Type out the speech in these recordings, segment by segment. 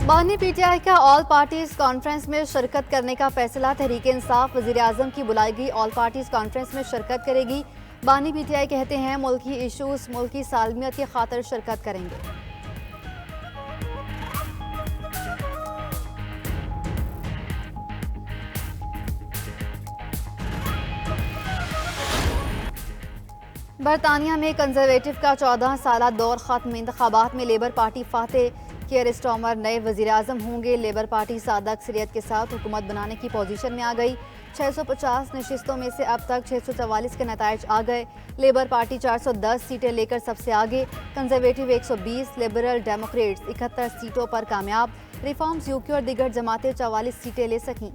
बानी पीटीआई का all parties conference में शिरकत करने का फैसला। तहरीक इंसाफ वजीर आजम की बुलाई गई ऑल पार्टीज कॉन्फ्रेंस में शिरकत करेगी। बानी पीटीआई कहते हैं मुल्की इशूज मुल्की सालमियत की खातिर शिरकत करेंगे। बरतानिया में कंजर्वेटिव का 14 साला दौर खत्म। इंतखाबात में labour party Fateh. Care Starmer नए वजीर आजम होंगे। लेबर पार्टी सादा अक्सरियत के साथ हुकूमत बनाने की पोजीशन में आ गई। 650 नशिस्तों में से अब तक 644 के नताइज आ गए। लेबर पार्टी 410 सीटें लेकर सबसे आगे। कंजर्वेटिव 120, लिबरल डेमोक्रेट्स 71 सीटों पर कामयाब। रिफॉर्म्स यूके और दीगर जमातें 44 सीटें ले सकीं।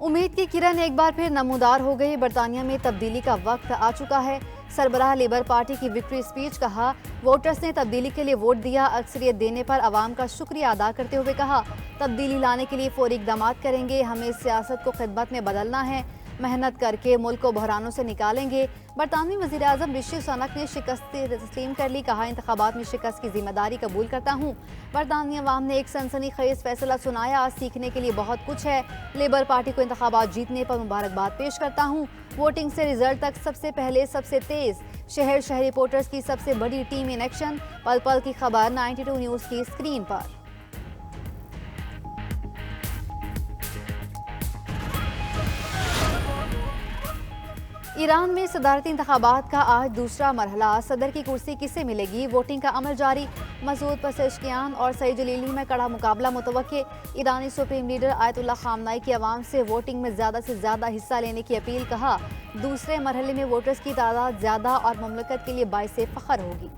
उम्मीद की किरण एक बार फिर नमूदार हो गई। बरतानिया में तब्दीली का वक्त आ चुका है। सरबराह लेबर पार्टी की विक्ट्री स्पीच कहा, वोटर्स ने तब्दीली के लिए वोट दिया। अक्सरियत देने पर आवाम का शुक्रिया अदा करते हुए कहा, तब्दीली लाने के लिए फौरी इक़दामात करेंगे। हमें सियासत को खिदमत में बदलना है। मेहनत करके मुल्क को बहरानों से निकालेंगे। बरतानवी वज़ीर आज़म ऋषि सुनक ने शिकस्त तस्लीम कर ली। कहा, इंतखाबात में शिकस्त की जिम्मेदारी कबूल करता हूँ। बरतानवी अवाम ने एक सनसनीखेज फैसला सुनाया। आज सीखने के लिए बहुत कुछ है। लेबर पार्टी को इंतखाबात जीतने पर मुबारकबाद पेश करता हूँ। वोटिंग से रिजल्ट तक सबसे पहले सबसे तेज शहर शहरी रिपोर्टर्स की सबसे बड़ी टीम इन एक्शन। पल पल की खबर 92 न्यूज़ की स्क्रीन पर। ईरान में सदारती इंतखाबात का आज दूसरा मरहला। सदर की कुर्सी किसे मिलेगी? वोटिंग का अमल जारी। मसूद पसेश्कियान और सईद जलीली में कड़ा मुकाबला मुतवक्के। ईरानी सुप्रीम लीडर आयतुल्लाह खामनाई की अवाम से वोटिंग में ज़्यादा से ज़्यादा हिस्सा लेने की अपील। कहा, दूसरे मरहले में वोटर्स की तादाद ज़्यादा और मुमलकत के लिए बाइसे फ़ख्र होगी।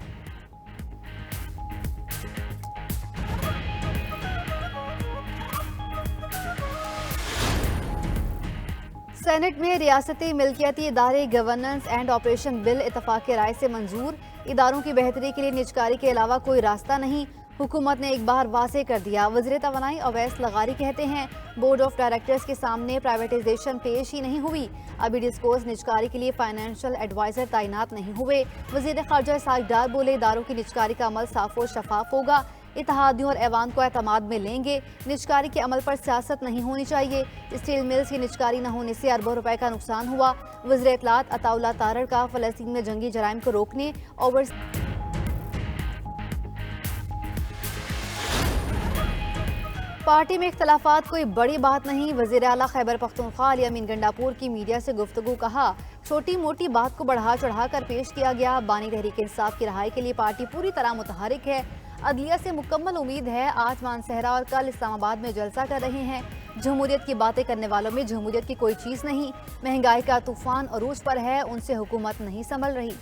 सेनेट में रियासती मिल्कियती इदारे गवर्नेंस एंड ऑपरेशन बिल इत्तफाक़ राय से मंजूर। इदारों की बेहतरी के लिए निजकारी के अलावा कोई रास्ता नहीं। हुकूमत ने एक बार वाज़ेह कर दिया। वज़ीर तवानाई अवैस लगारी कहते हैं, बोर्ड ऑफ डायरेक्टर्स के सामने प्राइवेटाइजेशन पेश ही नहीं हुई। अभी डिस्कोर्स निजकारी के लिए फाइनेंशियल एडवाइज़र तैनात नहीं हुए। वज़ीर ख़ारजा इसहाक़ डार बोले, इदारों की निजकारी का अमल साफ़ और शफाफ होगा। इत्तेहादियों और ऐवान को एतमाद में लेंगे। निजकारी के अमल पर सियासत नहीं होनी चाहिए। स्टील मिल्स की निजकारी न होने से अरबों रुपए का नुकसान हुआ। वज़ीर इत्तलात अताउल्लाह तारड़ का फ़लस्तीन में जंगी जराइम को रोकने पार्टी में इख्तलाफात कोई बड़ी बात नहीं। वज़ीर आला खैबर पख्तूनख्वा अली अमीन गंडापुर की मीडिया से गुफ्तगू। कहा, छोटी मोटी बात को बढ़ा चढ़ा कर पेश किया गया। बानी तहरीक इंसाफ की रहाई के लिए पार्टी पूरी तरह मुतहरिक है। अदलिया से मुकम्मल उम्मीद है। आज मानसहरा और कल इस्लामाबाद में जलसा कर रहे हैं। जमहूरियत की बातें करने वालों में जमहूरियत की कोई चीज़ नहीं। महंगाई का तूफान अरूज पर है, उनसे हुकूमत नहीं संभल रही।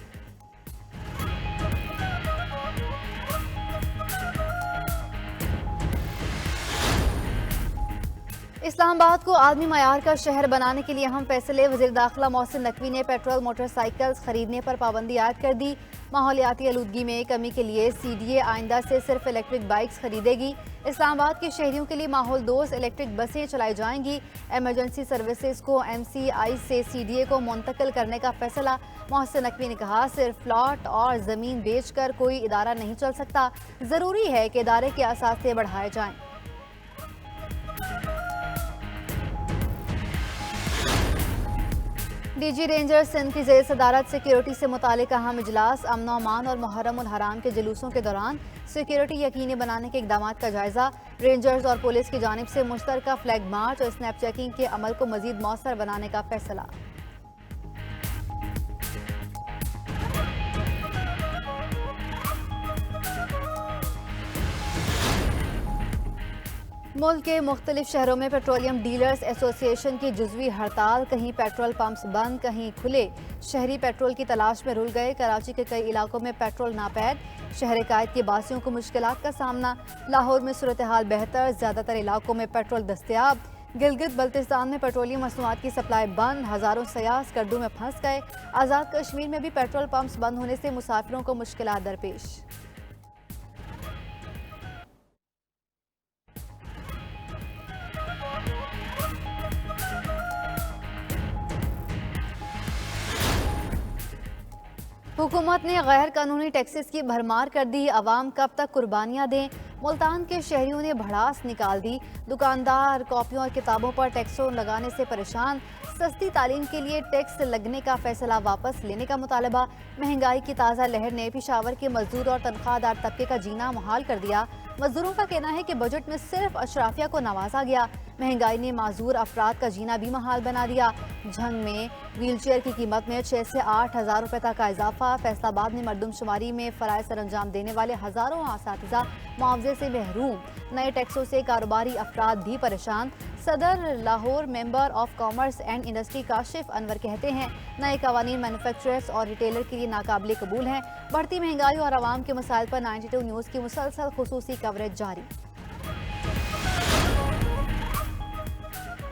इस्लामाबाद को आलमी मयार का शहर बनाने के लिए अहम फैसले। वज़ीर दाखिला मोहसिन नकवी ने पेट्रोल मोटरसाइकिल्स खरीदने पर पाबंदी आयद कर दी। माहौलियाती आलूदगी में कमी के लिए CDA आइंदा से सिर्फ इलेक्ट्रिक बाइक्स खरीदेगी। इस्लामाबाद के शहरियों के लिए माहौल दोस्त इलेक्ट्रिक बसें चलाई जाएंगी। एमरजेंसी सर्विसेज को MCI से CDA को मुंतकिल करने का फैसला। मोहसिन नकवी ने कहा, सिर्फ प्लॉट और ज़मीन बेच कर कोई इदारा नहीं चल सकता। ज़रूरी है कि इदारे के असासे बढ़ाए जाएँ। DG रेंजर्स सिंध की ज़ेर सदारत सिक्योरिटी से मुतालिक अहम इजलास। अमन अमान और मुहर्रम उल हराम के जुलूसों के दौरान सिक्योरिटी यकीनी बनाने के इक़दामात का जायजा। रेंजर्स और पुलिस की जानिब से मुश्तरका फ्लैग मार्च और स्नैप चेकिंग के अमल को मजीद मौसर बनाने का फैसला। मुल्क के मुख्तलिफ शहरों में पेट्रोलियम डीलर्स एसोसिएशन की जुज़वी हड़ताल। कहीं पेट्रोल पंप्स बंद, कहीं खुले। शहरी पेट्रोल की तलाश में रुल गए। कराची के कई इलाकों में पेट्रोल नापैद। शहर कायद के बासियों को मुश्किलात का सामना। लाहौर में सूरत हाल बेहतर, ज़्यादातर इलाकों में पेट्रोल दस्तयाब। गिलगित बल्तिस्तान में पेट्रोलियम मसनूआत की सप्लाई बंद। हज़ारों सयाह स्कर्दू में फंस गए। आज़ाद कश्मीर में भी पेट्रोल पंप्स बंद होने से मुसाफिरों को मुश्किलात दरपेश। हुकूमत ने गैर कानूनी टैक्सेस की भरमार कर दी, अवाम कब तक कुर्बानियां दें। मुल्तान के शहरियों ने भड़ास निकाल दी, दुकानदार कॉपियों और किताबों पर टैक्सों लगाने से परेशान। सस्ती तालीम के लिए टैक्स लगने का फैसला वापस लेने का मुतालबा। महंगाई की ताज़ा लहर ने पेशावर के मजदूर और तनख्वाहदार तबके का जीना मुहाल कर दिया। मजदूरों का कहना है कि बजट में सिर्फ अशराफिया को नवाजा गया। महंगाई ने माजूर अफराद का जीना भी महाल बना दिया। झंग में व्हीलचेयर की कीमत में 6 से 8 हज़ार रुपये तक का इजाफा। फैसलाबाद में मरदमशुमारी में फ़राइज़ सरअंजाम देने वाले हज़ारों असातिज़ा मुआवजे से महरूम। नए टैक्सों से कारोबारी अफराद भी परेशान। सदर Lahore member of commerce and industry Kashif Anwar कहते हैं, नए कवानीन मैन्युफैक्चरर्स और रिटेलर के लिए नाकाबिल कबूल हैं। बढ़ती महंगाई और आवाम के मसाइल पर 92 न्यूज़ की मुसलसल खुसूसी कवरेज जारी।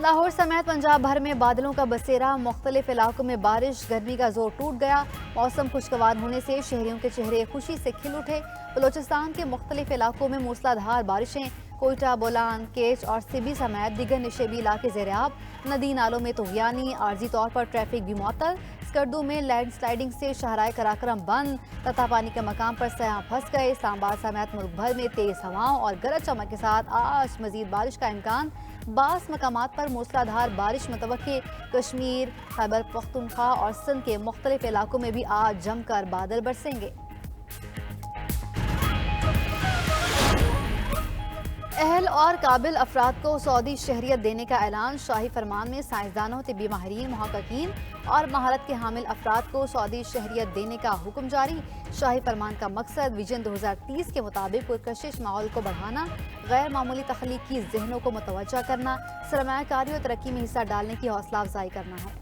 लाहौर समेत पंजाब भर में बादलों का बसेरा, मुख्तलिफ इलाकों में बारिश, गर्मी का जोर टूट गया। मौसम खुशगवार होने से शहरियों के चेहरे खुशी से खिल उठे। बलोचिस्तान के मुख्तलिफ इलाकों में मूसलाधार बारिशें, कोयटा, बोलान, केच और सिबी समेत दिगर निशेबी इलाके ज़ेर-ए-आब। नदी नालों में तुग़यानी, आर्जी तौर पर ट्रैफिक भी मुअत्तल। स्कर्दू में लैंडस्लाइडिंग से शाहराए कराक्रम बंद, ततापानी के मकाम पर सयाह फंस गए। इस्लामाबाद समेत मुल्क भर में तेज हवाओं और गरज चमक के साथ आज मजीद बारिश का इम्कान। बास मकामात पर मूसलाधार बारिश मुतवक्के। कश्मीर, खैबर पख्तूनख्वा और सिंध के मुख्तलिफ इलाकों में भी आज जमकर बादल बरसेंगे। अहल और काबिल अफराद को सऊदी शहरियत देने का ऐलान। शाही फरमान में साइंसदानों, तिब्बी माहिरीन, मुहक्किकीन और महारत के हामिल अफराद को सऊदी शहरियत देने का हुक्म जारी। शाही फरमान का मकसद विजन 2030 के मुताबिक पुरकशिश माहौल को बढ़ाना, गैर मामूली तख्लीकी जहनों को मुतवज्जा करना, सरमायाकारी और तरक्की में हिस्सा डालने की हौसला अफजाई करना है।